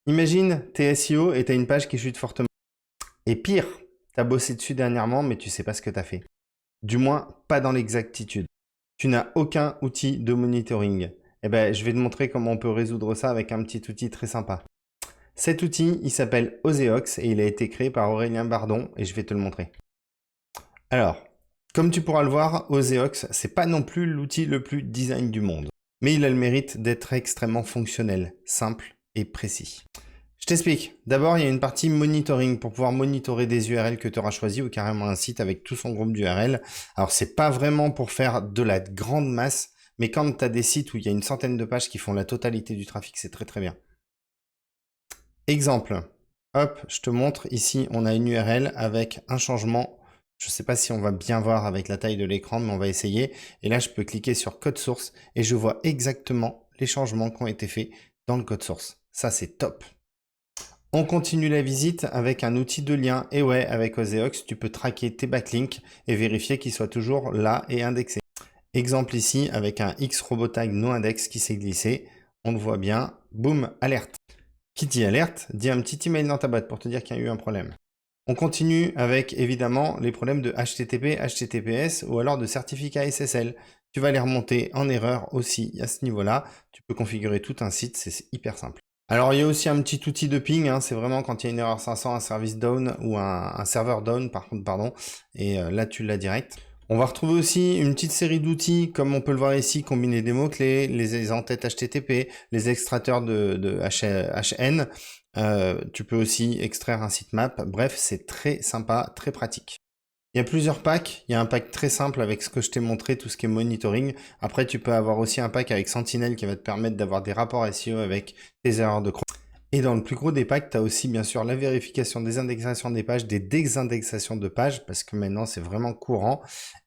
Imagine, t'es SEO et t'as une page qui chute fortement. Et pire, t'as bossé dessus dernièrement, mais tu sais pas ce que t'as fait. Du moins, pas dans l'exactitude. Tu n'as aucun outil de monitoring. Eh ben, je vais te montrer comment on peut résoudre ça avec un petit outil très sympa. Cet outil, il s'appelle Oseox et il a été créé par Aurélien Bardon et je vais te le montrer. Alors, comme tu pourras le voir, Oseox, c'est pas non plus l'outil le plus design du monde. Mais il a le mérite d'être extrêmement fonctionnel, simple et précis. Je t'explique. D'abord, il y a une partie monitoring pour pouvoir monitorer des URL que tu auras choisi ou carrément un site avec tout son groupe d'URL. Alors, c'est pas vraiment pour faire de la grande masse, mais quand tu as des sites où il y a une centaine de pages qui font la totalité du trafic, c'est très très bien. Exemple. Hop, je te montre. Ici, on a une URL avec un changement. Je ne sais pas si on va bien voir avec la taille de l'écran, mais on va essayer. Et là, je peux cliquer sur code source et je vois exactement les changements qui ont été faits dans le code source. Ça, c'est top. On continue la visite avec un outil de lien. Et ouais, avec Oseox, tu peux traquer tes backlinks et vérifier qu'ils soient toujours là et indexés. Exemple ici, avec un X-Robotag noIndex qui s'est glissé. On le voit bien. Boum, alerte. Qui dit alerte, dit un petit email dans ta boîte pour te dire qu'il y a eu un problème. On continue avec évidemment les problèmes de HTTP, HTTPS ou alors de certificat SSL. Tu vas les remonter en erreur aussi à ce niveau-là. Tu peux configurer tout un site, c'est hyper simple. Alors il y a aussi un petit outil de ping, hein, c'est vraiment quand il y a une erreur 500, un service down ou un serveur down par contre, pardon, et là tu l'as direct. On va retrouver aussi une petite série d'outils, comme on peut le voir ici, combiner des mots-clés, les entêtes HTTP, les extracteurs de HN. Tu peux aussi extraire un sitemap. Bref, c'est très sympa, très pratique. Il y a plusieurs packs. Il y a un pack très simple avec ce que je t'ai montré, tout ce qui est monitoring. Après, tu peux avoir aussi un pack avec Sentinel qui va te permettre d'avoir des rapports SEO avec tes erreurs de cron. Et dans le plus gros des packs, tu as aussi bien sûr la vérification des indexations des pages, des désindexations de pages, parce que maintenant c'est vraiment courant.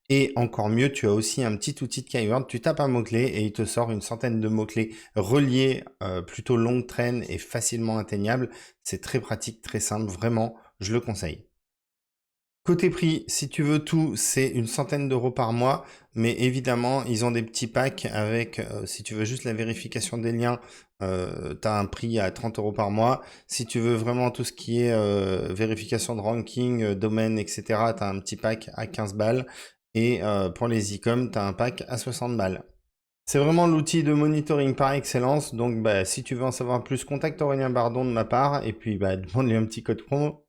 Et encore mieux, tu as aussi un petit outil de keyword, tu tapes un mot-clé et il te sort une centaine de mots-clés reliés, plutôt longue traîne et facilement atteignables. C'est très pratique, très simple, vraiment, je le conseille. Côté prix, si tu veux tout, c'est une centaine d'euros par mois, mais évidemment, ils ont des petits packs avec, si tu veux juste la vérification des liens, tu as un prix à 30 euros par mois. Si tu veux vraiment tout ce qui est vérification de ranking, domaine, etc., tu as un petit pack à 15 balles. Et pour les e-com, tu as un pack à 60 balles. C'est vraiment l'outil de monitoring par excellence. Donc, bah, si tu veux en savoir plus, contacte Aurélien Bardon de ma part. Et puis, bah, demande-lui un petit code promo.